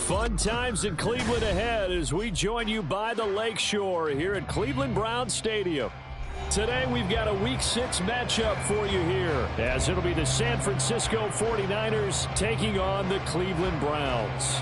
Fun times in Cleveland ahead as we join you by the Lakeshore here at Cleveland Browns Stadium. Today we've got a Week 6 matchup for you here, as it'll be the San Francisco 49ers taking on the Cleveland Browns.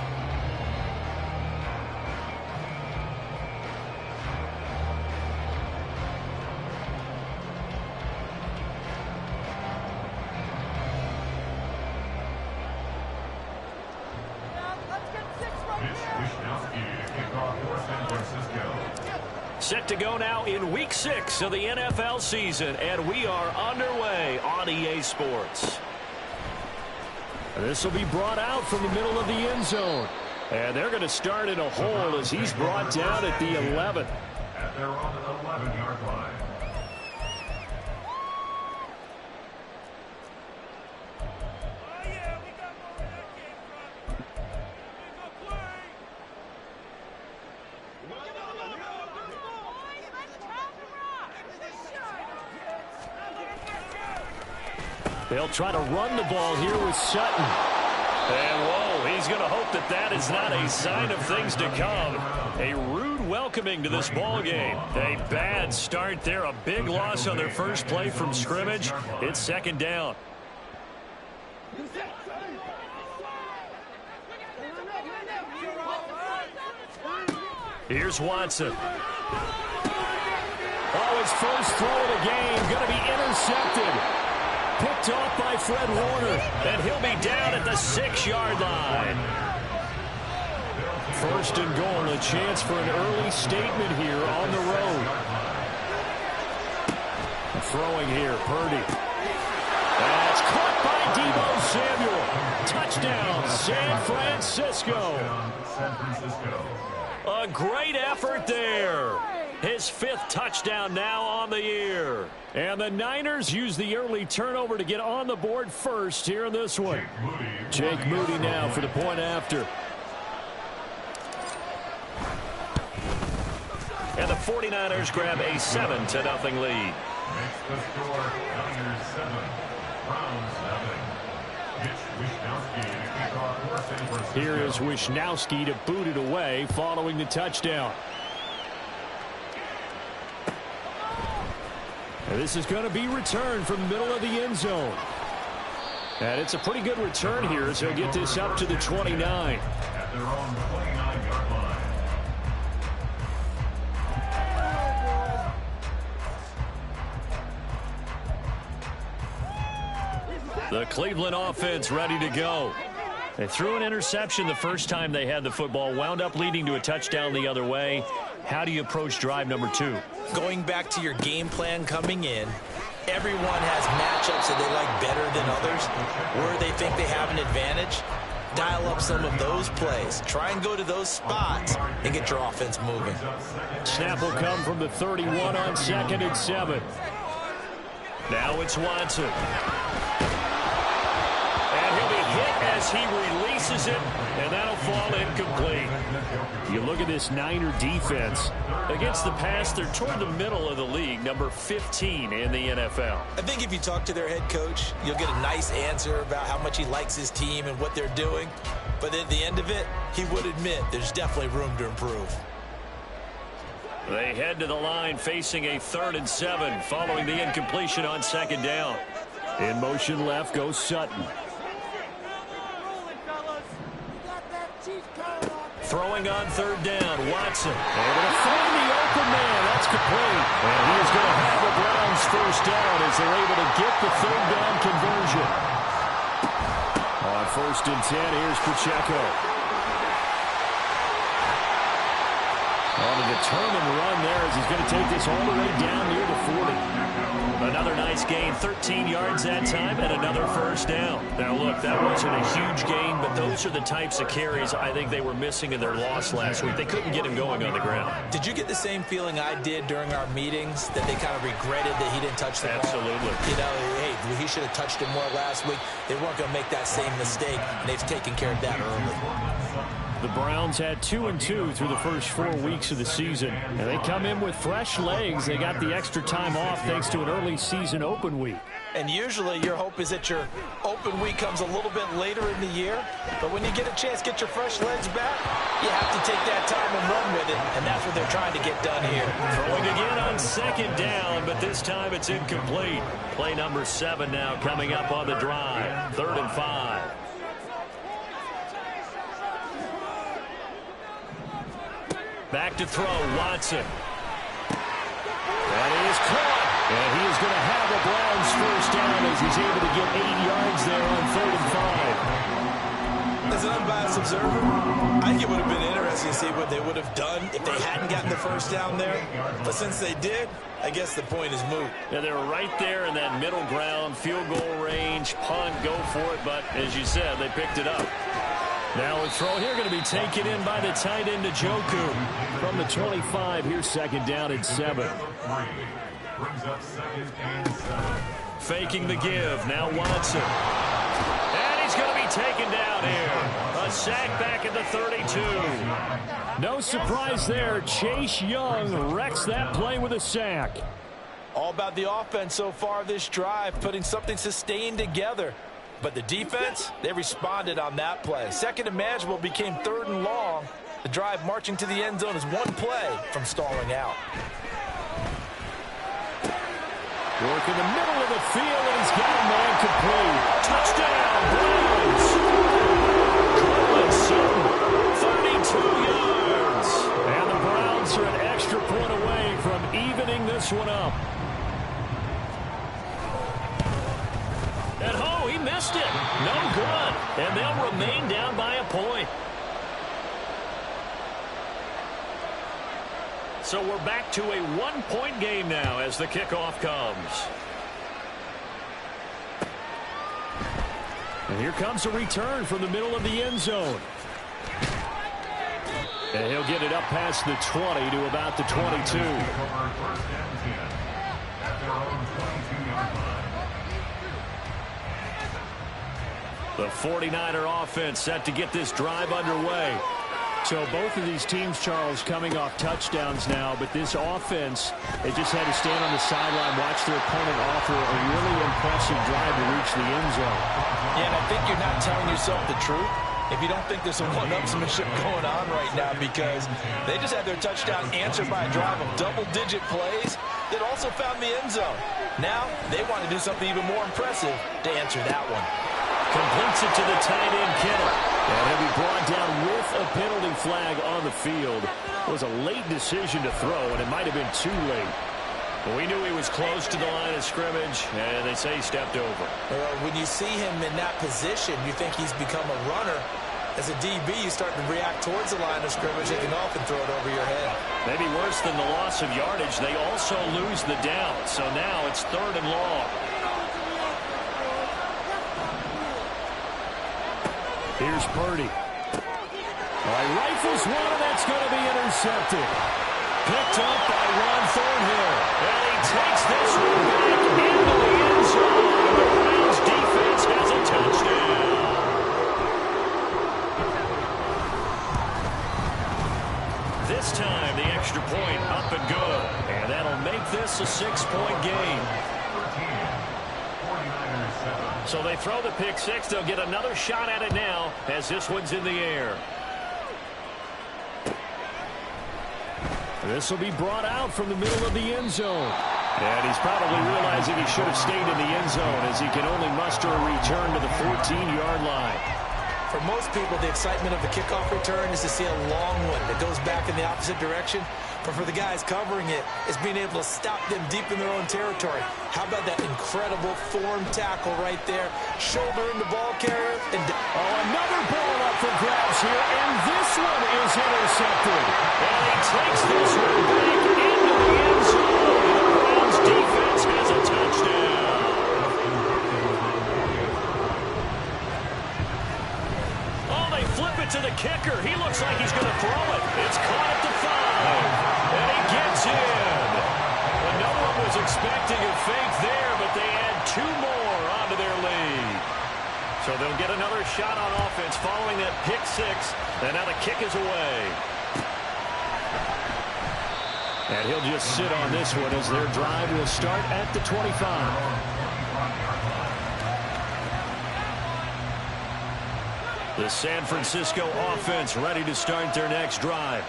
Set to go now in Week 6 of the NFL season, and we are underway on EA Sports. This will be brought out from the middle of the end zone. And they're going to start in a hole as he's brought down at the 11. At their own 11-yard line. They'll try to run the ball here with Sutton. And, whoa, he's going to hope that that is not a sign of things to come. A rude welcoming to this ball game. A bad start there. A big loss on their first play from scrimmage. It's second down. Here's Watson. Oh, his first throw of the game going to be intercepted. Picked off by Fred Warner, and he'll be down at the 6-yard line. First and goal, a chance for an early statement here on the road. Throwing here, Purdy. That's caught by Deebo Samuel. Touchdown, San Francisco. A great effort there. His 5th touchdown now on the year. And the Niners use the early turnover to get on the board first here in this one. Jake Moody now for the point after. And the 49ers grab a 7-0 lead. Makes the score Niners 7, Browns 7. Here is Wishnowski to boot it away following the touchdown. And this is going to be returned from the middle of the end zone. And it's a pretty good return here as he'll get this up to the 29. At their own 29-yard line. The Cleveland offense ready to go. They threw an interception the first time they had the football, wound up leading to a touchdown the other way. How do you approach drive number 2? Going back to your game plan coming in, everyone has matchups that they like better than others, where they think they have an advantage. Dial up some of those plays. Try and go to those spots and get your offense moving. Snap will come from the 31 on 2nd and 7. Now it's Watson. As he releases it, and that'll fall incomplete. You look at this Niner defense. Against the pass, they're toward the middle of the league, number 15 in the NFL. I think if you talk to their head coach, you'll get a nice answer about how much he likes his team and what they're doing. But at the end of it, he would admit there's definitely room to improve. They head to the line facing a 3rd and 7 following the incompletion on 2nd down. In motion left goes Sutton. Throwing on 3rd down, Watson. Able to find the open man. That's complete. And he is going to have the Browns first down as they're able to get the 3rd down conversion. On 1st and 10, here's Pacheco. On a determined run there as he's going to take this all the way down near the 40. Another nice gain, 13 yards that time, and another first down. Now, look, that wasn't a huge gain, but those are the types of carries I think they were missing in their loss last week. They couldn't get him going on the ground. Did you get the same feeling I did during our meetings, that they kind of regretted that he didn't touch the ball? Absolutely. You know, hey, he should have touched it more last week. They weren't going to make that same mistake, and they've taken care of that early. The Browns had 2-2 through the first 4 weeks of the season. And they come in with fresh legs. They got the extra time off thanks to an early season open week. And usually your hope is that your open week comes a little bit later in the year. But when you get a chance to get your fresh legs back, you have to take that time and run with it. And that's what they're trying to get done here. Throwing again on second down, but this time it's incomplete. Play number 7 now coming up on the drive. 3rd and 5. Back to throw, Watson. That is caught. And he is going to have a Browns first down as he's able to get 8 yards there on 3rd and 5. As an unbiased observer, I think it would have been interesting to see what they would have done if they hadn't gotten the first down there. But since they did, I guess the point is moot. Yeah, they were right there in that middle ground, field goal range, punt, go for it. But as you said, they picked it up. Now a throw here going to be taken in by the tight end Njoku. From the 25, here's 2nd down and 7. Brings up 2nd and 7. Faking the give. Now Watson. And he's going to be taken down here. A sack back at the 32. No surprise there. Chase Young wrecks that play with a sack. All about the offense so far this drive, putting something sustained together. But the defense, they responded on that play. 2nd and manageable became 3rd and long. The drive marching to the end zone is one play from stalling out. Work in the middle of the field, and he's got a man complete. Touchdown, Browns! Cortland Sutton, 32 yards. And the Browns are an extra point away from evening this one up. He missed it. No good. And they'll remain down by a point. So we're back to a 1-point game now as the kickoff comes. And here comes a return from the middle of the end zone. And he'll get it up past the 20 to about the 22. The 49er offense set to get this drive underway. So both of these teams, Charles, coming off touchdowns now, but this offense, they just had to stand on the sideline, watch their opponent offer a really impressive drive to reach the end zone. Yeah, and I think you're not telling yourself the truth if you don't think there's some one-upsmanship going on right now, because they just had their touchdown answered by a drive of double-digit plays that also found the end zone. Now they want to do something even more impressive to answer that one. Completes it to the tight end, Kittle. And he'll be brought down with a penalty flag on the field. It was a late decision to throw, and it might have been too late. But we knew he was close to the line of scrimmage, and they say he stepped over. When you see him in that position, you think he's become a runner. As a DB, you start to react towards the line of scrimmage. They can often throw it over your head. Maybe worse than the loss of yardage, they also lose the down. So now it's 3rd and long. Here's Purdy. All right, rifles one, and that's going to be intercepted. Picked up by Ron Thornhill. And he takes this one back into the end zone. The Browns defense has a touchdown. This time, the extra point up and good. And that'll make this a 6-point game. So they throw the pick six. They'll get another shot at it now as this one's in the air. This will be brought out from the middle of the end zone. And he's probably realizing he should have stayed in the end zone as he can only muster a return to the 14-yard line. For most people, the excitement of the kickoff return is to see a long one that goes back in the opposite direction. But for the guys covering it, it's being able to stop them deep in their own territory. How about that incredible form tackle right there? Shoulder in the ball carrier. And another ball up for grabs here, and this one is intercepted. And he takes this one back into the end zone. The Browns defense has a touchdown. Oh, they flip it to the kicker. He looks like he's going to throw it. It's caught at the 5. And he gets in. And no one was expecting a fake there, but they add 2 more onto their lead. So they'll get another shot on offense following that pick six. And now the kick is away. And he'll just sit on this one as their drive will start at the 25. The San Francisco offense ready to start their next drive.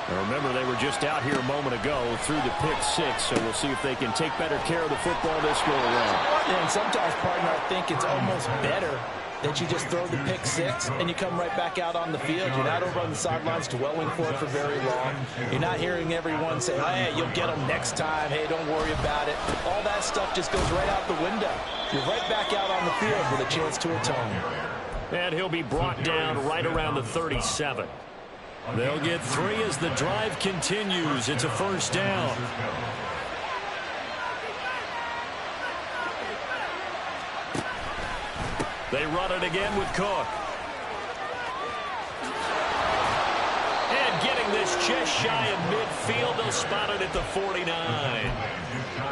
Now remember, they were just out here a moment ago through the pick six, so we'll see if they can take better care of the football this go around. And sometimes, partner, I think it's almost better that you just throw the pick six and you come right back out on the field. You're not over on the sidelines dwelling for it for very long. You're not hearing everyone say, hey, you'll get them next time. Hey, don't worry about it. All that stuff just goes right out the window. You're right back out on the field with a chance to atone. And he'll be brought down right around the 37. They'll get 3 as the drive continues. It's a first down. They run it again with Cook. And getting this just shy of midfield, they'll spot it at the 49.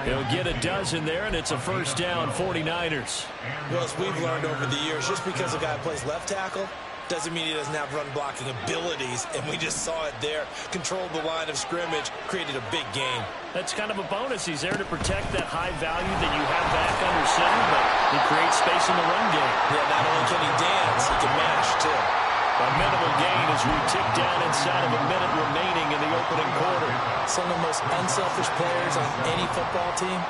He'll get a dozen there, and it's a first down, 49ers. Well, as we've learned over the years, just because a guy plays left tackle doesn't mean he doesn't have run-blocking abilities, and we just saw it there. Controlled the line of scrimmage, created a big gain. That's kind of a bonus. He's there to protect that high value that you have back under center, but he creates space in the run game. Yeah, not only can he dance, he can mash, too. A minimal gain as we tick down inside of a minute remaining in the opening quarter. Some of the most unselfish players on any football team,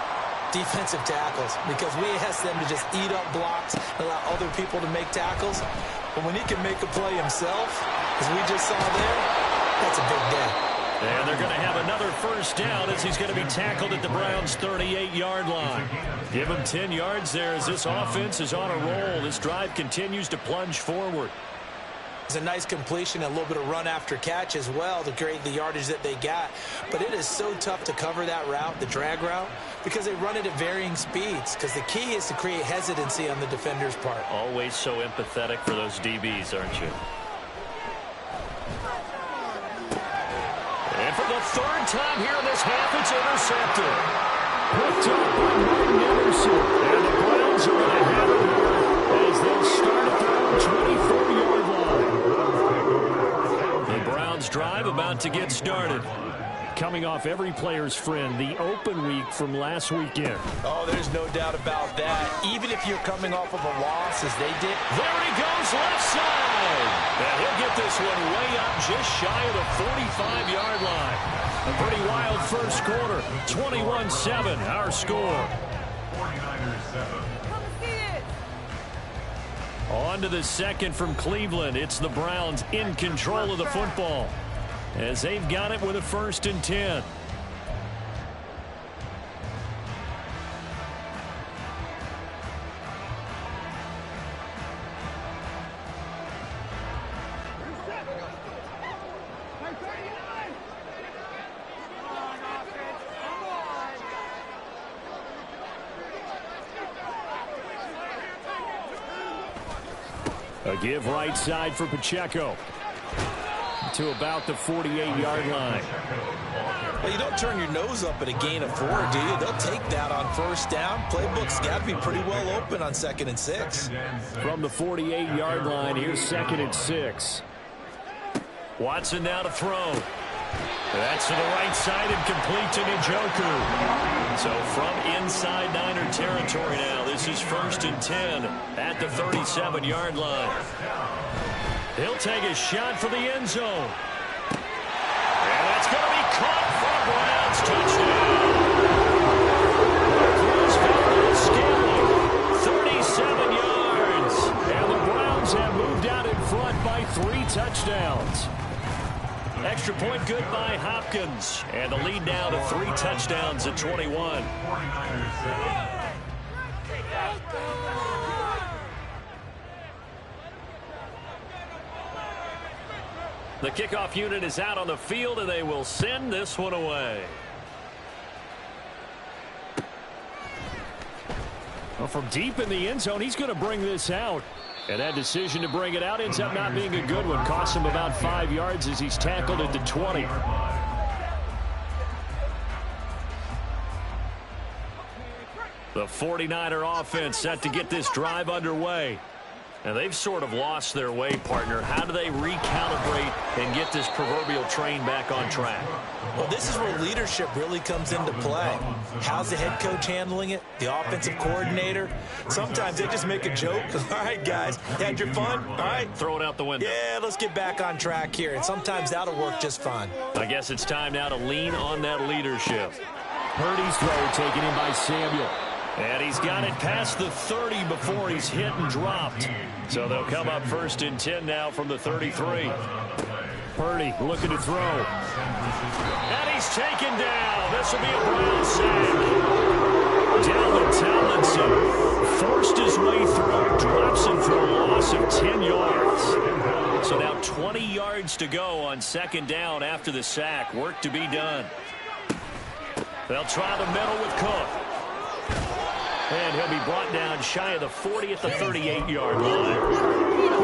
defensive tackles, because we ask them to just eat up blocks and allow other people to make tackles. But when he can make a play himself, as we just saw there, that's a big day. And they're going to have another first down as he's going to be tackled at the Browns' 38-yard line. Give him 10 yards there as this offense is on a roll. This drive continues to plunge forward. It's a nice completion, a little bit of run after catch as well to create the yardage that they got. But it is so tough to cover that route, the drag route, because they run it at varying speeds. Because the key is to create hesitancy on the defender's part. Always so empathetic for those DBs, aren't you? And for the third time here in this half, it's intercepted. Picked up by Martin Emerson. And the Browns are going to have it here as they'll start at their own 24-yard line. The Browns drive about to get started. Coming off every player's friend, the open week from last weekend. Oh, there's no doubt about that. Even if you're coming off of a loss, as they did. There he goes, left side. And he'll get this one way up just shy of the 45-yard line. A pretty wild first quarter. 21-7, our score. 49ers 7. On to the second from Cleveland. It's the Browns in control of the football as they've got it with a 1st and 10. A give right side for Pacheco to about the 48-yard line. Well, you don't turn your nose up at a gain of 4, do you? They'll take that on first down. Playbook's got to be pretty well open on 2nd and 6. From the 48-yard line, here's 2nd and 6. Watson now to throw. That's to the right side and complete to Njoku. So from inside Niner territory now, this is 1st and 10 at the 37-yard line. He'll take a shot for the end zone. And that's going to be caught for Browns touchdown. 37 yards. And the Browns have moved out in front by 3 touchdowns. Extra point good by Hopkins. And the lead now to 3 touchdowns at 21. The kickoff unit is out on the field, and they will send this one away. Well, from deep in the end zone, he's going to bring this out. And that decision to bring it out ends up not being a good one. Costs him about 5 yards as he's tackled at the 20. The 49er offense set to get this drive underway. And they've sort of lost their way, partner. How do they recalibrate and get this proverbial train back on track? Well, this is where leadership really comes into play. How's the head coach handling it? The offensive coordinator? Sometimes they just make a joke. All right, guys, you had your fun? All right. Throw it out the window. Yeah, let's get back on track here. And sometimes that'll work just fine. I guess it's time now to lean on that leadership. Purdy's throw taken in by Samuel. And he's got it past the 30 before he's hit and dropped. So they'll come up 1st and 10 now from the 33. Purdy looking to throw. And he's taken down. This will be a Brown sack. Dalvin Tomlinson forced his way through, drops him for a loss of 10 yards. So now 20 yards to go on 2nd down after the sack. Work to be done. They'll try the middle with Cook. And he'll be brought down shy of the 40 at the 38-yard line.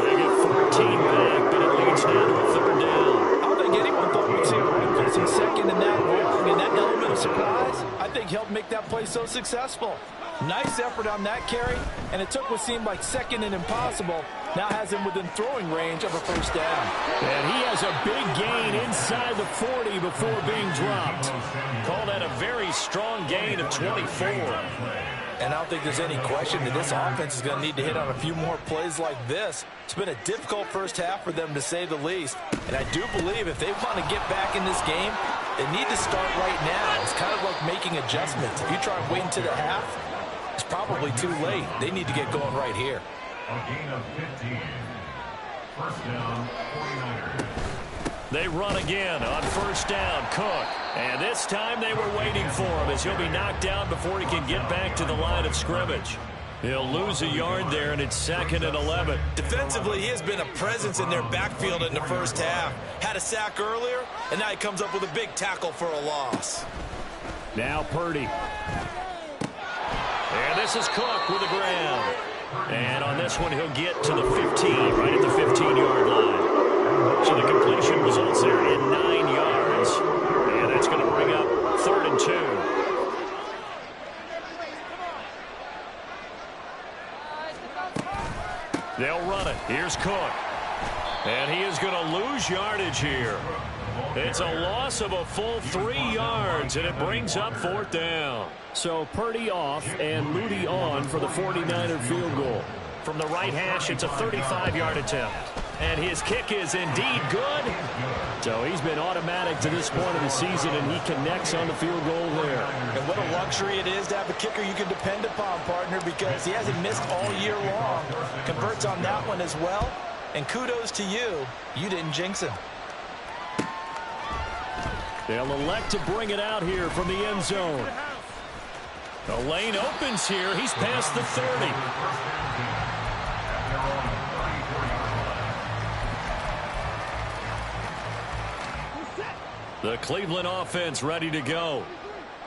They get 14 back, but it leads down to a 3rd down. I don't think anyone thought we'd see a run facing second and that long, and that element of surprise, I think, helped make that play so successful. Nice effort on that carry, and it took what seemed like second and impossible. Now has him within throwing range of a 1st down. And he has a big gain inside the 40 before being dropped. Call that a very strong gain of 24. And I don't think there's any question that this offense is going to need to hit on a few more plays like this. It's been a difficult first half for them, to say the least. And I do believe if they want to get back in this game, they need to start right now. It's kind of like making adjustments. If you try and wait until the half, it's probably too late. They need to get going right here. A gain of 15. 1st down, 49ers. They run again on 1st down. Cook. And this time they were waiting for him as he'll be knocked down before he can get back to the line of scrimmage. He'll lose a yard there, and it's 2nd and 11. Defensively, he has been a presence in their backfield in the first half. Had a sack earlier, and now he comes up with a big tackle for a loss. Now Purdy. And this is Cook with the ground. And on this one, he'll get to the 15, right at the 15-yard line. So the completion results there in 9 yards. And that's going to bring up 3rd and 2. They'll run it. Here's Cook. And he is going to lose yardage here. It's a loss of a full 3 yards, and it brings up 4th down. So Purdy off and Moody on for the 49er field goal. From the right hash, it's a 35-yard attempt. And his kick is indeed good. So he's been automatic to this point of the season, and he connects on the field goal there. And what a luxury it is to have a kicker you can depend upon, partner, because he hasn't missed all year long. Converts on that one as well. And kudos to you. You didn't jinx him. They'll elect to bring it out here from the end zone. The lane opens here. He's past the 30. The Cleveland offense ready to go.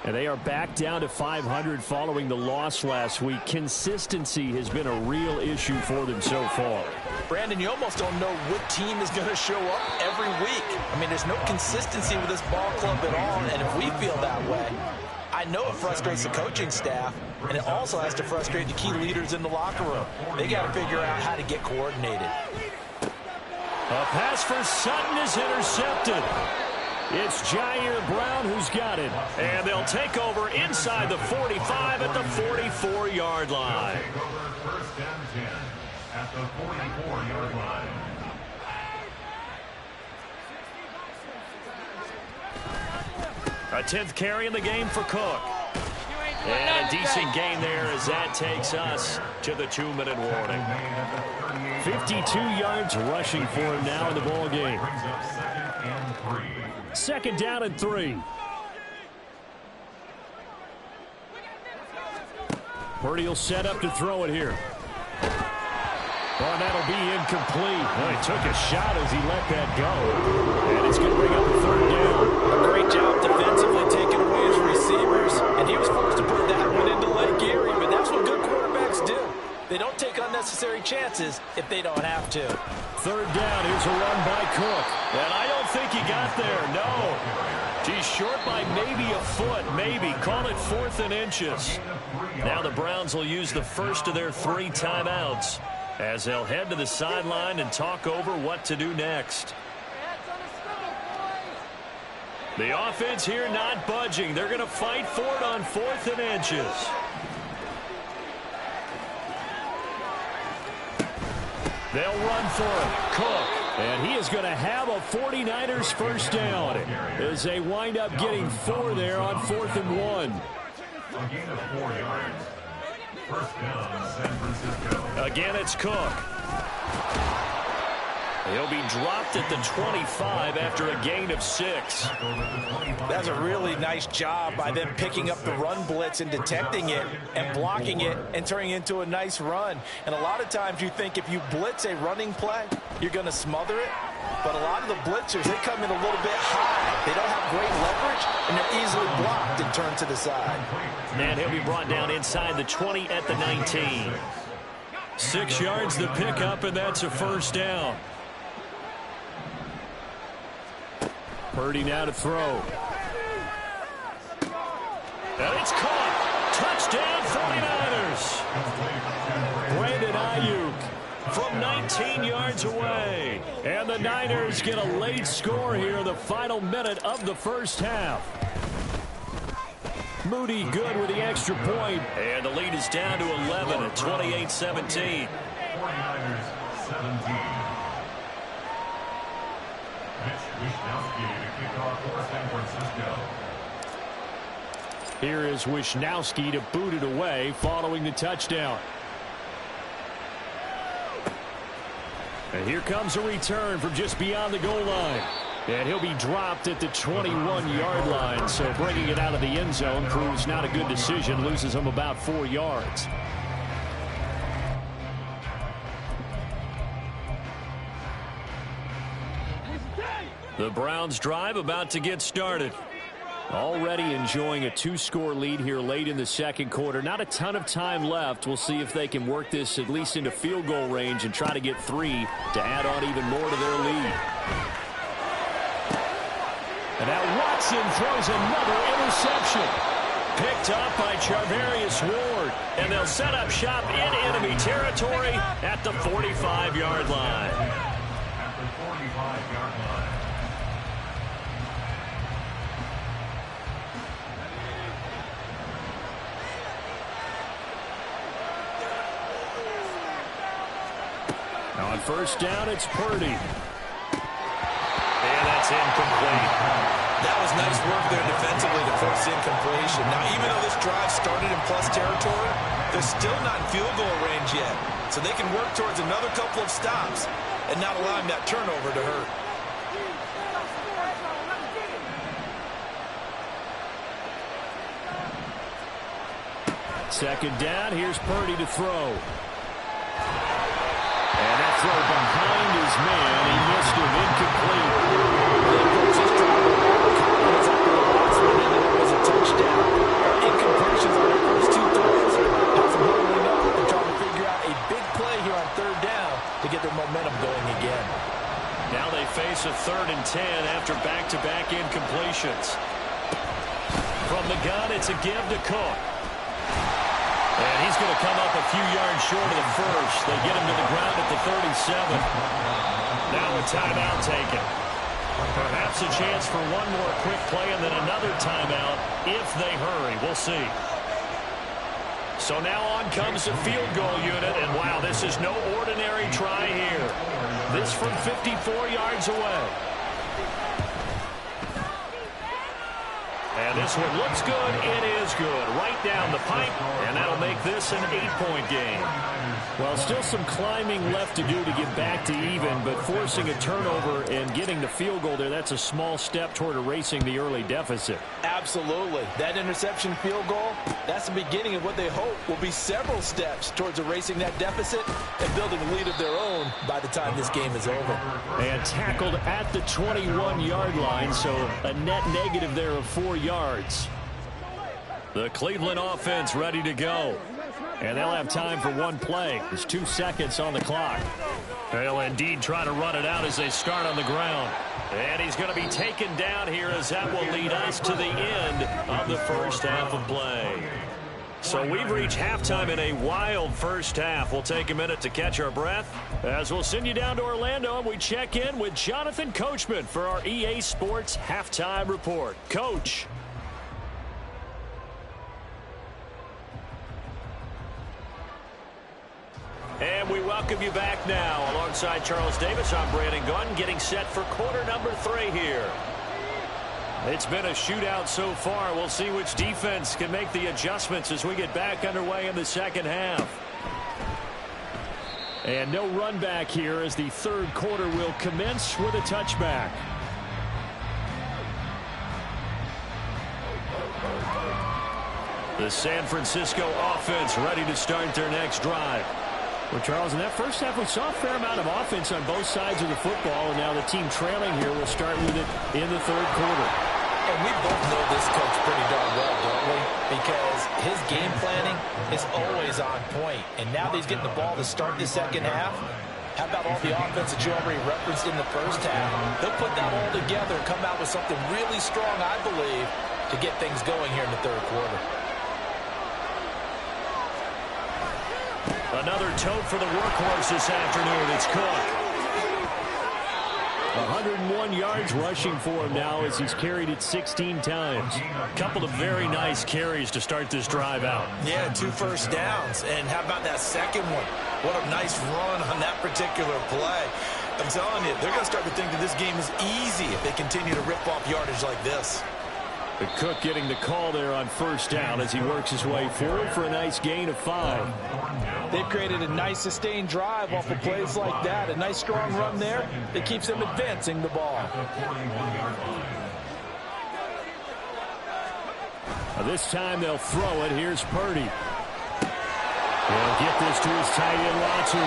And they are back down to 500 following the loss last week. Consistency has been a real issue for them so far. Brandon, you almost don't know what team is going to show up every week. I mean, there's no consistency with this ball club at all, and if we feel that way, I know it frustrates the coaching staff, and it also has to frustrate the key leaders in the locker room. They got to figure out how to get coordinated. A pass for Sutton is intercepted. It's Jair Brown who's got it. And they'll take over inside the 45 at the 44-yard line. Take over 1st and 10 at the 44-yard line. A 10th carry in the game for Cook. And a decent gain there as that takes us to the 2-minute warning. 52 yards rushing for him now in the ball game. Brings up 2nd and 3. 2nd down and 3. Purdy will set up to throw it here. Oh, that'll be incomplete. Well, he took a shot as he let that go. And it's going to bring up a 3rd down. A great job defensively taking away his receivers, and he was forced to put that one into Lake Erie, but that's what good quarterbacks do. They don't take unnecessary chances if they don't have to. 3rd down. Here's a run by Cook. And I don't think he got there. No. He's short by maybe a foot, maybe. Call it 4th and inches. Now the Browns will use the first of their 3 timeouts. as they'll head to the sideline and talk over what to do next. The offense here not budging. They're going to fight for it on 4th and inches. They'll run for it. Cook. And he is going to have a 49ers first down as they wind up getting 4 there on 4th and 1. A gain of 4 yards. First down, San Francisco. Again, it's Cook. He'll be dropped at the 25 after a gain of 6. That's a really nice job by them picking up the run blitz and detecting it and blocking it and turning it into a nice run. And a lot of times you think if you blitz a running play, you're going to smother it. But a lot of the blitzers, they come in a little bit high. They don't have great leverage, and they're easily blocked and turned to the side. And he'll be brought down inside the 20 at the 19. 6 yards the pickup, and that's a first down. Purdy now to throw. And it's caught. Touchdown 49ers. Brandon Ayuk from 19 yards away. And the Niners get a late score here in the final minute of the first half. Moody good with the extra point. And the lead is down to 11 at 28-17. 49ers 17. Wishnowski to kick off for San Francisco. Here is Wishnowski to boot it away following the touchdown. And here comes a return from just beyond the goal line. And he'll be dropped at the 21-yard line. So bringing it out of the end zone proves not a good decision. Loses him about 4 yards. The Browns drive about to get started. Already enjoying a 2-score lead here late in the second quarter. Not a ton of time left. We'll see if they can work this at least into field goal range and try to get 3 to add on even more to their lead. And now Watson throws another interception. Picked up by Charvarius Ward. And they'll set up shop in enemy territory at the 45-yard line. At the 45-yard line. Now on first down, it's Purdy. And that's incomplete. That was nice work there defensively to force incompletion. Now, even though this drive started in plus territory, they're still not in field goal range yet. So they can work towards another couple of stops and not allowing that turnover to hurt. Second down, here's Purdy to throw. And that throw behind his man, he missed him, incomplete. It was a touchdown. Incompletions on their first 2 throws. Has them holding up. They're trying to figure out a big play here on third down to get their momentum going again. Now they face a 3rd and 10 after back-to-back incompletions. From the gun, it's a give to Cook. And he's going to come up a few yards short of the first. They get him to the ground at the 37. Now a timeout taken. Perhaps a chance for one more quick play and then another timeout if they hurry. We'll see. So now on comes the field goal unit. And wow, this is no ordinary try here. This from 54 yards away. And this one looks good. It is good. Right down the pipe. And that'll make this an 8-point game. Well, still some climbing left to do to get back to even, but forcing a turnover and getting the field goal there, that's a small step toward erasing the early deficit. Absolutely. That interception field goal, that's the beginning of what they hope will be several steps towards erasing that deficit and building a lead of their own by the time this game is over. And tackled at the 21-yard line, so a net negative there of 4 yards. The Cleveland offense ready to go. And they'll have time for one play. There's 2 seconds on the clock. They'll indeed try to run it out as they start on the ground. And he's going to be taken down here as that will lead us to the end of the first half of play. So we've reached halftime in a wild first half. We'll take a minute to catch our breath as we'll send you down to Orlando and we check in with Jonathan Coachman for our EA Sports Halftime Report. Coach. And we welcome you back now. Alongside Charles Davis, I'm Brandon Gunn, getting set for quarter number 3 here. It's been a shootout so far. We'll see which defense can make the adjustments as we get back underway in the second half. And no run back here as the third quarter will commence with a touchback. The San Francisco offense ready to start their next drive. Well, Charles, in that first half, we saw a fair amount of offense on both sides of the football, and now the team trailing here will start with it in the third quarter. And we both know this coach pretty darn well, don't we? Because his game planning is always on point. And now that he's getting the ball to start the second half, how about all the offense that you already referenced in the first half? They'll put that all together and come out with something really strong, I believe, to get things going here in the third quarter. Another tote for the workhorse this afternoon. It's Cook. 101 yards rushing for him now as he's carried it 16 times. A couple of very nice carries to start this drive out. Yeah, 2 first downs. And how about that second one? What a nice run on that particular play. I'm telling you, they're going to start to think that this game is easy if they continue to rip off yardage like this. The Cook getting the call there on first down as he works his way forward for a nice gain of 5. They've created a nice sustained drive off of plays like that. A nice strong run there that keeps them advancing the ball. This time they'll throw it. Here's Purdy. He'll get this to his tight end, Latu.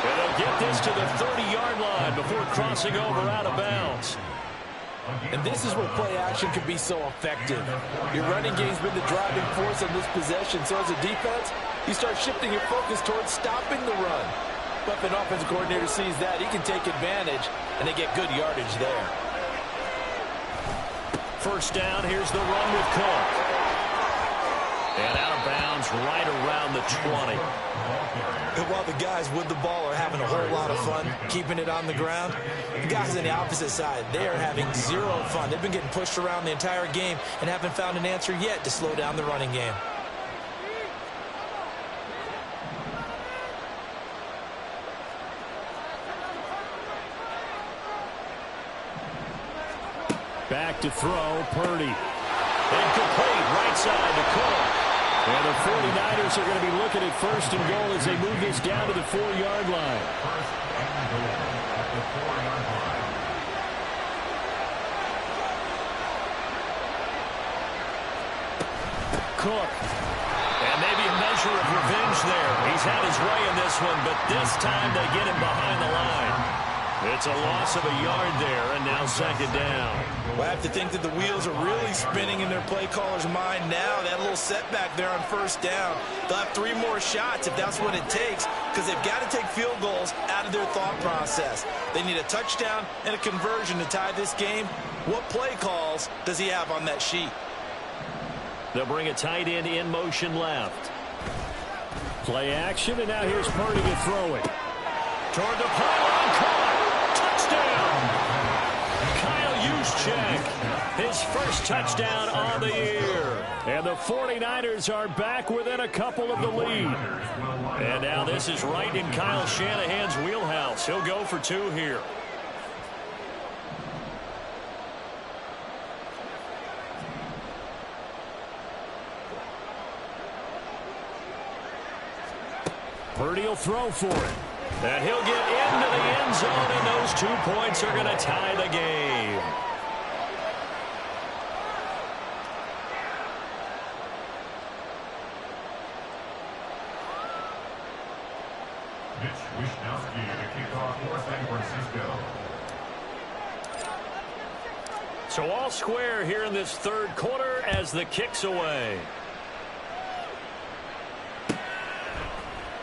And he'll get this to the 30-yard line before crossing over out of bounds. And this is where play action can be so effective. Your running game's been the driving force on this possession. So as a defense, you start shifting your focus towards stopping the run. But if an offensive coordinator sees that, he can take advantage, and they get good yardage there. First down, here's the run with Cook. And out of bounds right around the 20. And while the guys with the ball are having a whole lot of fun keeping it on the ground, the guys on the opposite side, they are having zero fun. They've been getting pushed around the entire game and haven't found an answer yet to slow down the running game. Back to throw, Purdy. Incomplete, right side to Cook. And the 49ers are going to be looking at first and goal as they move this down to the 4-yard line. Cook. And maybe a measure of revenge there. He's had his way in this one, but this time they get him behind the line. It's a loss of a yard there, and now second down. Well, I have to think that the wheels are really spinning in their play caller's mind now. That little setback there on first down. They'll have 3 more shots if that's what it takes, because they've got to take field goals out of their thought process. They need a touchdown and a conversion to tie this game. What play calls does he have on that sheet? They'll bring a tight end in motion left. Play action, and now here's Purdy to throw it. Toward the pylon, caught. Touchdown. Kyle Juszczyk, his first touchdown on the year. And the 49ers are back within a couple of the lead. And now this is right in Kyle Shanahan's wheelhouse. He'll go for 2 here. Purdy will throw for it. And he'll get into the end zone, and those 2 points are going to tie the game. Mitch Wishnowsky to kick off for San Francisco. So all square here in this third quarter as the kick's away.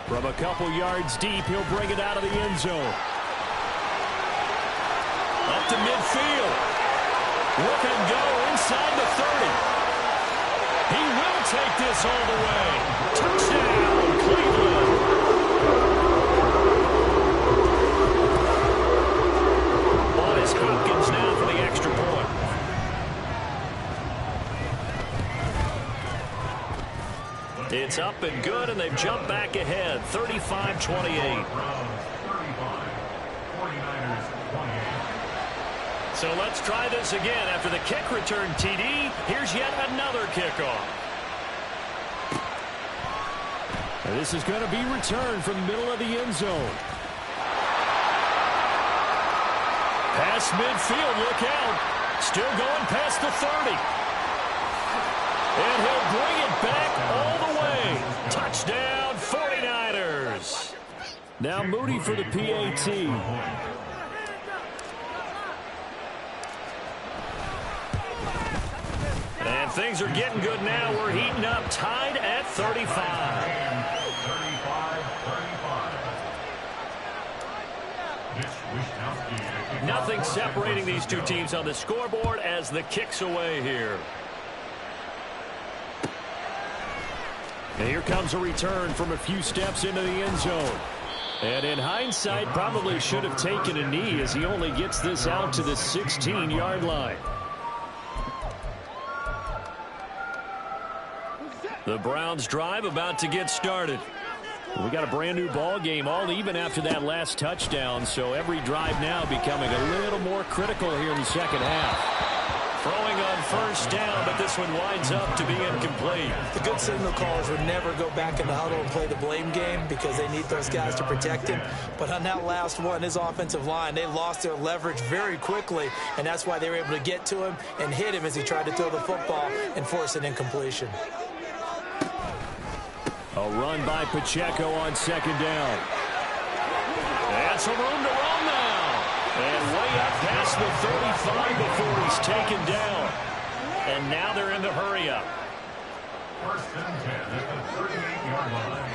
From a couple yards deep, he'll bring it out of the end zone. Up to midfield. Look and go inside the 30. He will take this all the way. Touchdown, Cleveland. On is Hopkins now for the extra point. It's up and good, and they've jumped back ahead, 35-28. So let's try this again. After the kick return TD, here's yet another kickoff. And this is going to be returned from the middle of the end zone. Past midfield, look out. Still going past the 30. And he'll bring it back all the way. Touchdown, 49ers. Now Moody for the PAT. And things are getting good now. We're heating up, tied at 35. Nothing separating these two teams on the scoreboard as the kick's away here. And here comes a return from a few steps into the end zone. And in hindsight, probably should have taken a knee as he only gets this out to the 16-yard line. The Browns drive about to get started. We got a brand new ball game, all even after that last touchdown, so every drive now becoming a little more critical here in the second half. Throwing on first down, but this one winds up to be incomplete. The good signal callers would never go back in the huddle and play the blame game because they need those guys to protect him. But on that last one, his offensive line, they lost their leverage very quickly, and that's why they were able to get to him and hit him as he tried to throw the football and force an incompletion. A run by Pacheco on second down. And some room to run now. And way up past the 35 before he's taken down. And now they're in the hurry up. First and 10 at the 38-yard line.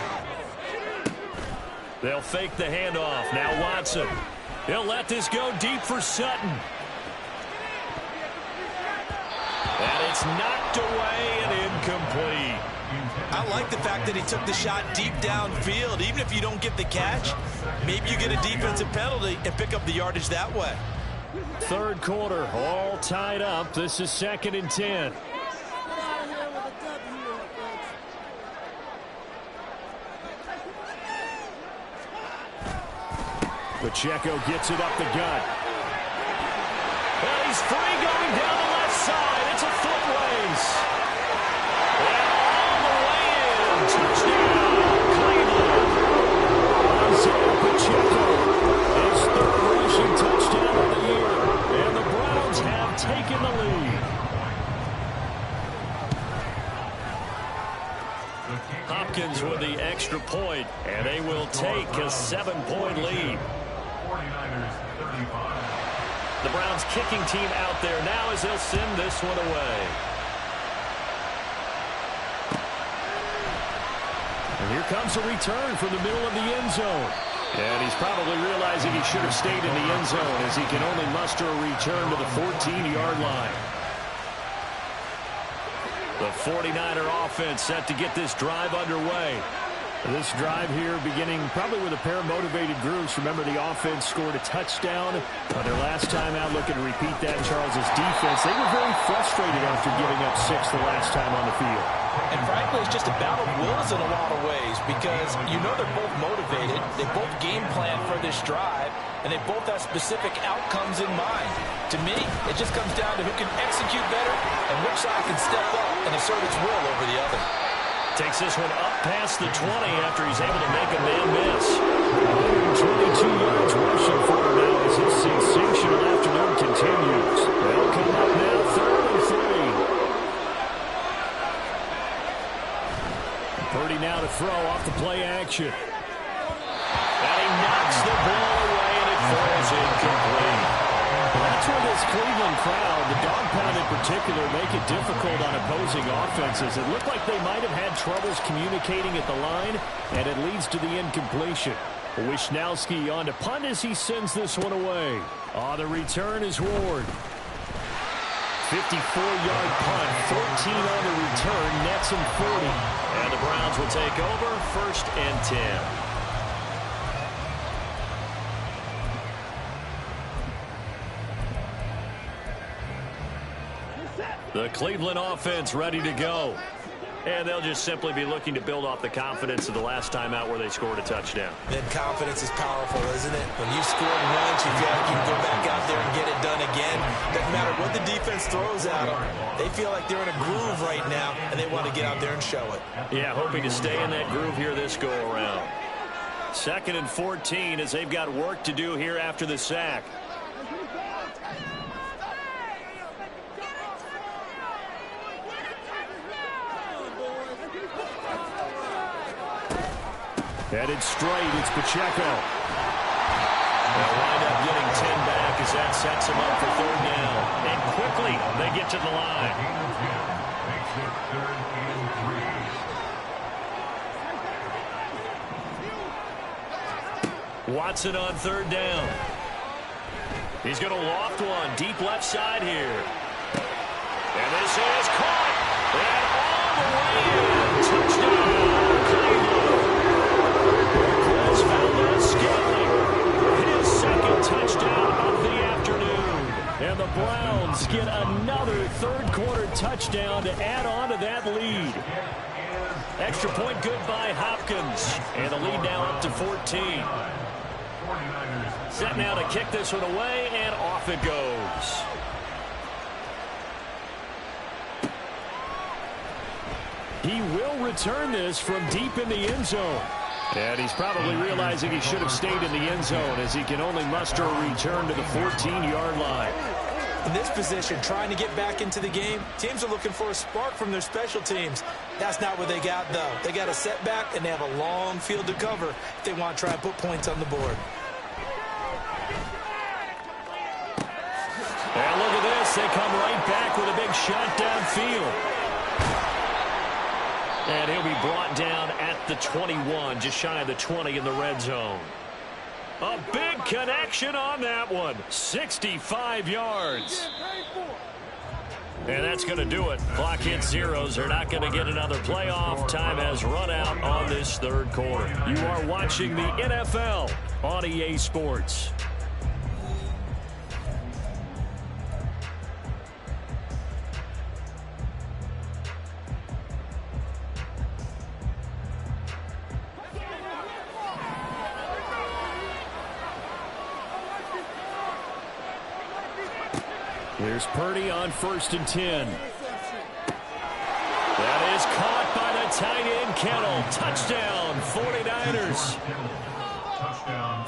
They'll fake the handoff. Now Watson. He'll let this go deep for Sutton. And it's knocked away and incomplete. I like the fact that he took the shot deep downfield. Even if you don't get the catch, maybe you get a defensive penalty and pick up the yardage that way. Third quarter, all tied up. This is 2nd and 10. Pacheco gets it up the gut. Well, he's free going down the left side. It's a foot race. Touchdown, Cleveland. Isaiah Pacheco, his third rushing touchdown of the year. And the Browns have taken the lead. Hopkins with the extra point, and they will take a 7-point lead. 49ers 35. The Browns kicking team out there now as they'll send this one away. And here comes a return from the middle of the end zone. And he's probably realizing he should have stayed in the end zone as he can only muster a return to the 14-yard line. The 49er offense set to get this drive underway. This drive here beginning probably with a pair of motivated groups. Remember, the offense scored a touchdown on their last time out. Looking to repeat that. Charles's defense, they were very frustrated after giving up 6 the last time on the field. And frankly, it's just a battle of wills in a lot of ways because you know they're both motivated. They both game plan for this drive, and they both have specific outcomes in mind. To me, it just comes down to who can execute better and which side can step up and assert its will over the other. Takes this one up past the 20 after he's able to make a man miss. 122 yards rushing for him now as his sensational afternoon continues. They'll come up now 3rd and 3. Purdy now to throw off the play action. And he knocks the ball away, and it falls incomplete. That's where this Cleveland crowd, the dog pound in particular, make it difficult on opposing offenses. It looked like they might have had troubles communicating at the line, and it leads to the incompletion. Wishnowski on to punt as he sends this one away. The return is Ward. 54-yard punt, 14 on the return, nets him 40. And the Browns will take over, 1st and 10. The Cleveland offense ready to go. And they'll just simply be looking to build off the confidence of the last time out where they scored a touchdown. Then confidence is powerful, isn't it? When you scored once, you feel like you can go back out there and get it done again. Doesn't matter what the defense throws at them. They feel like they're in a groove right now, and they want to get out there and show it. Yeah, hoping to stay in that groove here this go-around. 2nd and 14 as they've got work to do here after the sack. Headed straight, it's Pacheco. They'll wind up getting 10 back as that sets them up for 3rd down. And quickly, they get to the line. Watson on 3rd down. He's going to loft one deep left side here. And this is caught. And all the way in. Touchdown, Cleveland. His 2nd touchdown of the afternoon. And the Browns get another 3rd quarter touchdown to add on to that lead. Extra point good by Hopkins. And the lead now up to 14. Set now to kick this one away, and off it goes. He will return this from deep in the end zone. And he's probably realizing he should have stayed in the end zone as he can only muster a return to the 14-yard line. In this position, trying to get back into the game, teams are looking for a spark from their special teams. That's not what they got, though. They got a setback, and they have a long field to cover if they want to try and put points on the board. And look at this. They come right back with a big shot downfield. And he'll be brought down at the 21, just shy of the 20 in the red zone. A big connection on that one. 65 yards. And that's going to do it. Clock hits zeros. They're not going to get another playoff. Time has run out on this 3rd quarter. You are watching the NFL on EA Sports. Here's Purdy on 1st and 10. That is caught by the tight end, Kittle. Touchdown, 49ers.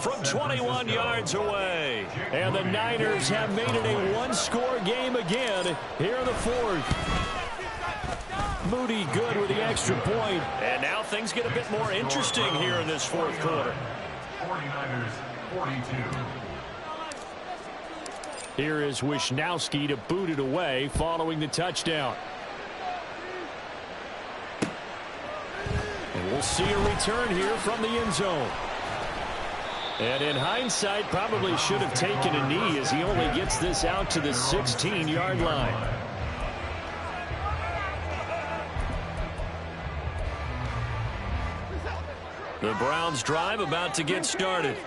From 21 yards away. And the Niners have made it a one-score game again here in the 4th. Moody good with the extra point. And now things get a bit more interesting here in this 4th quarter. 49ers 42. Here is Wisnowski to boot it away following the touchdown. And we'll see a return here from the end zone. And in hindsight, probably should have taken a knee as he only gets this out to the 16-yard line. The Browns drive about to get started.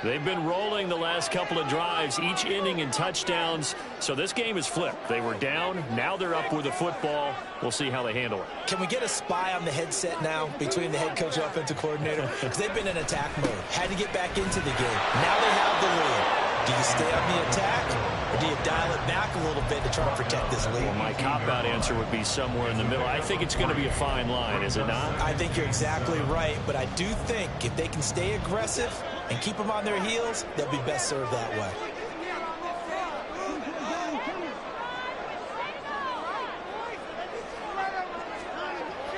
They've been rolling the last couple of drives, each inning in touchdowns. So this game is flipped. They were down. Now they're up with the football. We'll see how they handle it. Can we get a spy on the headset now between the head coach and offensive coordinator? Because they've been in attack mode. Had to get back into the game. Now they have the lead. Do you stay on the attack, or do you dial it back a little bit to try to protect this lead? Well, my cop-out answer would be somewhere in the middle. I think it's going to be a fine line, is it not? I think you're exactly right, but I do think if they can stay aggressive and keep them on their heels, they'll be best served that way.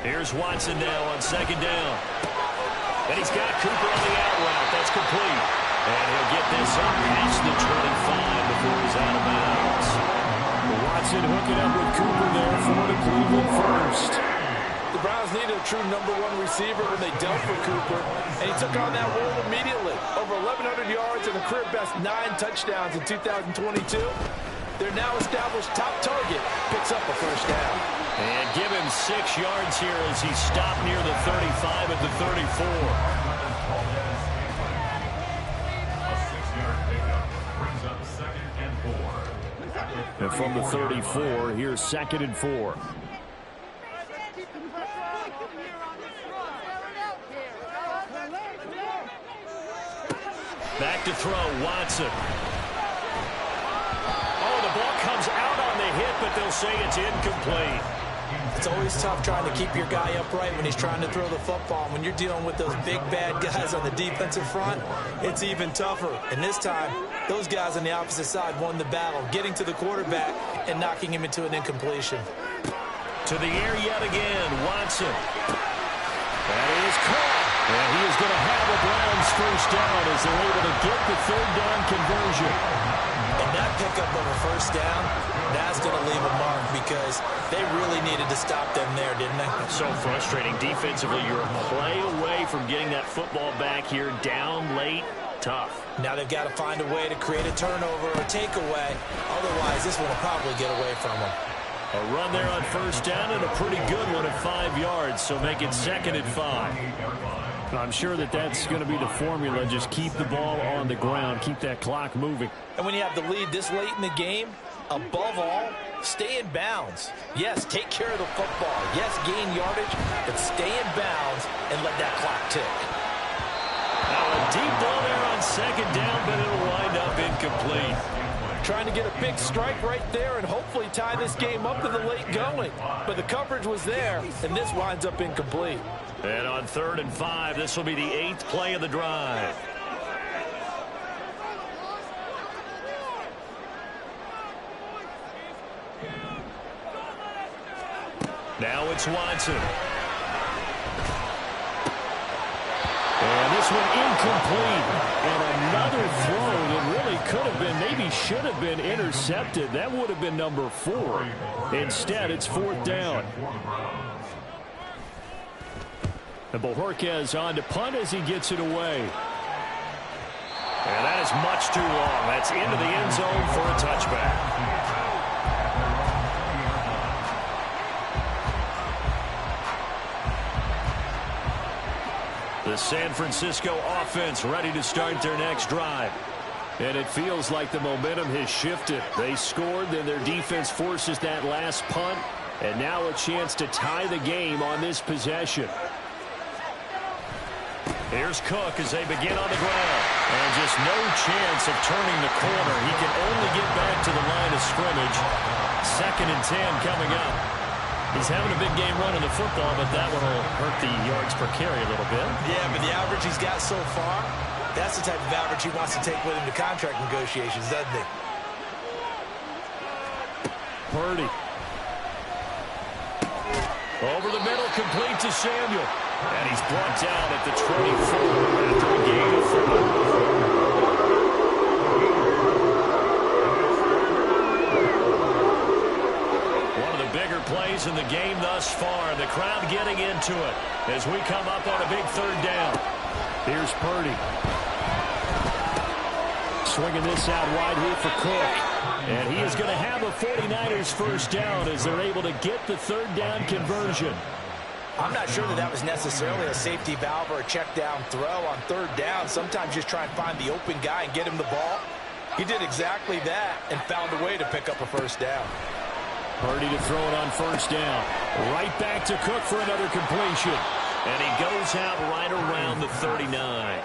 Here's Watson now on 2nd down. And he's got Cooper on the out route. That's complete. And he'll get this up past the 25 before he's out of bounds. Watson hooking up with Cooper there for the Cleveland first. The Browns needed a true #1 receiver when they dealt for Cooper, and he took on that role immediately. Over 1,100 yards and a career-best 9 touchdowns in 2022. Their now established top target picks up a first down. And give him 6 yards here as he stopped near the 35 at the 34. A 6-yard pickup brings up 2nd and 4. And from the 34, here's 2nd and 4. Back to throw, Watson. Oh, the ball comes out on the hit, but they'll say it's incomplete. It's always tough trying to keep your guy upright when he's trying to throw the football. When you're dealing with those big, bad guys on the defensive front, it's even tougher. And this time, those guys on the opposite side won the battle, getting to the quarterback and knocking him into an incompletion. To the air yet again, Watson. That is caught. And he is going to have a Browns first down as they're able to get the 3rd down conversion. And that pickup of a first down, that's going to leave a mark because they really needed to stop them there, didn't they? So frustrating. Defensively, you're a play away from getting that football back here down late. Tough. Now they've got to find a way to create a turnover or takeaway. Otherwise, this one will probably get away from them. A run there on first down and a pretty good one at 5 yards, so make it 2nd and 5. I'm sure that that's going to be the formula. Just keep the ball on the ground. Keep that clock moving. And when you have the lead this late in the game, above all, stay in bounds. Yes, take care of the football. Yes, gain yardage, but stay in bounds and let that clock tick. Now a deep ball there on 2nd down, but it'll wind up incomplete. Trying to get a big strike right there and hopefully tie this game up in the late going. But the coverage was there, and this winds up incomplete. And on 3rd and 5, this will be the 8th play of the drive. Now it's Watson. And this one incomplete. And another throw that really could have been, maybe should have been intercepted. That would have been number 4. Instead, it's 4th down. And Bojorquez on to punt as he gets it away. And that is much too long. That's into the end zone for a touchback. The San Francisco offense ready to start their next drive. And it feels like the momentum has shifted. They scored, then their defense forces that last punt. And now a chance to tie the game on this possession. Here's Cook as they begin on the ground. And just no chance of turning the corner. He can only get back to the line of scrimmage. 2nd and 10 coming up. He's having a big game running the football, but that one will hurt the yards per carry a little bit. Yeah, but the average he's got so far, that's the type of average he wants to take with him to contract negotiations, doesn't he? Purdy. Over the middle, complete to Samuel. And he's brought down at the 24 after a gain of 4. One of the bigger plays in the game thus far. The crowd getting into it as we come up on a big 3rd down. Here's Purdy. Swinging this out wide here for Cook. And he is going to have a 49ers first down as they're able to get the 3rd down conversion. I'm not sure that was necessarily a safety valve or a check down throw on 3rd down. Sometimes just try and find the open guy and get him the ball. He did exactly that and found a way to pick up a first down. Purdy to throw it on 1st down. Right back to Cook for another completion. And he goes out right around the 39.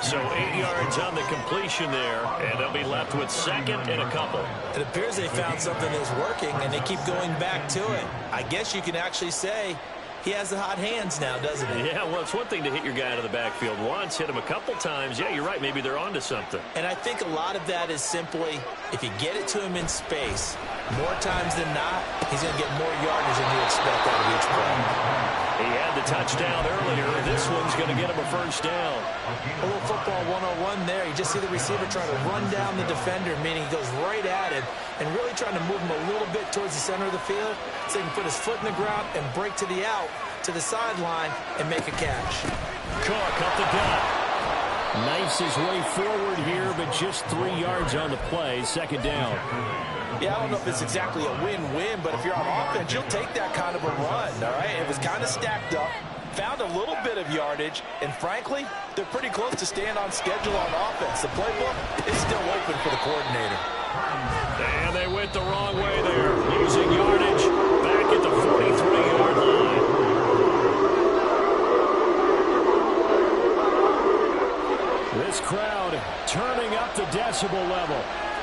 So 8 yards on the completion there, and they'll be left with 2nd and a couple. It appears they found something that's working, and they keep going back to it. I guess you can actually say he has the hot hands now, doesn't he? Yeah, well, it's one thing to hit your guy out of the backfield once, hit him a couple times. Yeah, you're right. Maybe they're onto something. And I think a lot of that is simply if you get it to him in space, more times than not, he's going to get more yardage than you expect out of each play. He had the touchdown earlier. This one's going to get him a first down. A little football 101 there. You just see the receiver trying to run down the defender, meaning he goes right at him and really trying to move him a little bit towards the center of the field so he can put his foot in the ground and break to the out, to the sideline, and make a catch. Cook up the gut. Knifes his way forward here, but just 3 yards on the play. 2nd down. Yeah, I don't know if it's exactly a win-win, but if you're on offense, you'll take that kind of a run, all right? It was kind of stacked up, found a little bit of yardage, and frankly, they're pretty close to staying on schedule on offense. The playbook is still open for the coordinator. And they went the wrong way there, losing yardage back at the 43-yard line. This crowd turning up the decibel level.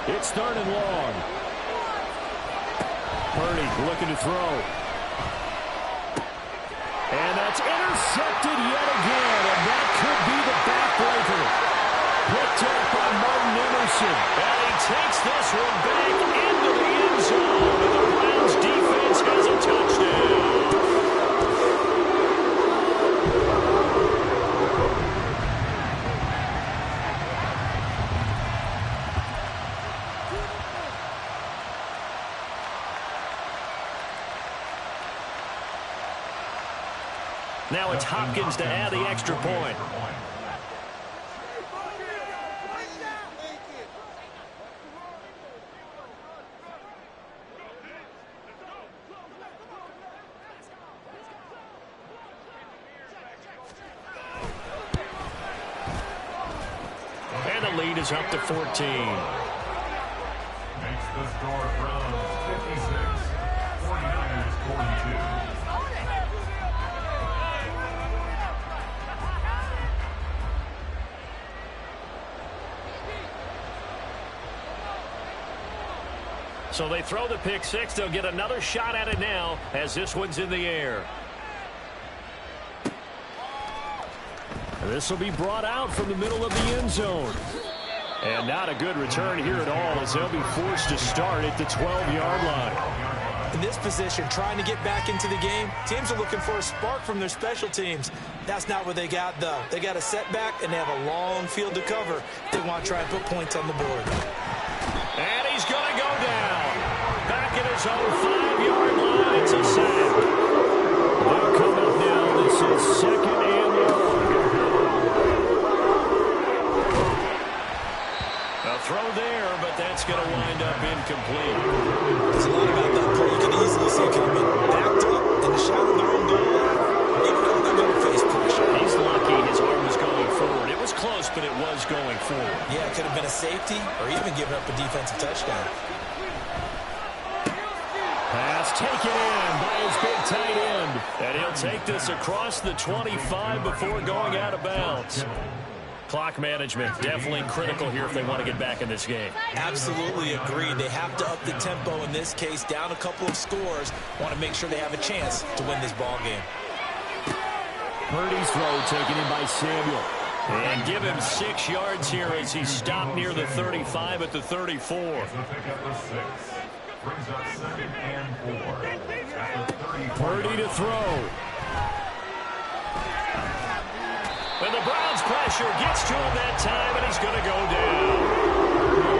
It's 3rd and long. Purdy looking to throw. And that's intercepted yet again, and that could be the backbreaker. Picked up by Martin Emerson. And he takes this one back into the end zone, and the Browns defense has a touchdown. Now it's Hopkins to add the extra point. And the lead is up to 14. Makes the score Browns 56, 49ers 42. So they throw the pick six. They'll get another shot at it now as this one's in the air. This will be brought out from the middle of the end zone. And not a good return here at all as they'll be forced to start at the 12-yard line. In this position, trying to get back into the game, teams are looking for a spark from their special teams. That's not what they got, though. They got a setback, and they have a long field to cover. They want to try and put points on the board. And he's going to go down. Back at his own 5-yard line. It's a sack. They'll come up now. This is 2nd and long. A throw there, but that's going to wind up incomplete. There's a lot about that play. You can easily see it could have been backed up in the shadow of their own goal line, even though they're going to face pressure. He's lucky his arm was going forward. It was close, but it was going forward. Yeah, it could have been a safety or even given up a defensive touchdown. Pass taken in by his big tight end. And he'll take this across the 25 before going out of bounds. Clock management definitely critical here if they want to get back in this game. Absolutely agreed. They have to up the tempo in this case, down a couple of scores. Want to make sure they have a chance to win this ball game. Purdy's throw taken in by Samuel. And give him 6 yards here as he stopped near the 35 at the 34. The pick up the 6. Brings up 2nd and 4. At the 34. Purdy to throw. And the Browns pressure gets to him that time, and he's going to go down.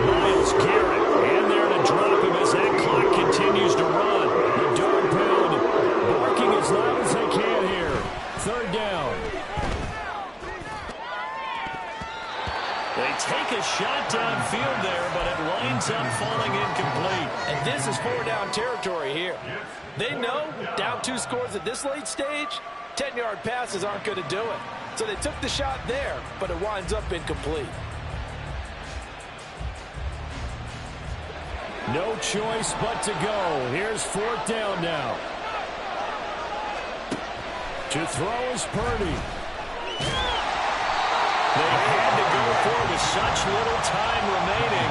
Myles Garrett in there to drop him as that clock continues to run. The dog pound barking as loud as they can here. 3rd down. They take a shot downfield there, but it winds up falling incomplete. And this is 4-down territory here. They know down 2 scores at this late stage, 10-yard passes aren't going to do it. So they took the shot there, but it winds up incomplete. No choice but to go. Here's 4th down now. To throw is Purdy. They had to go for it with such little time remaining.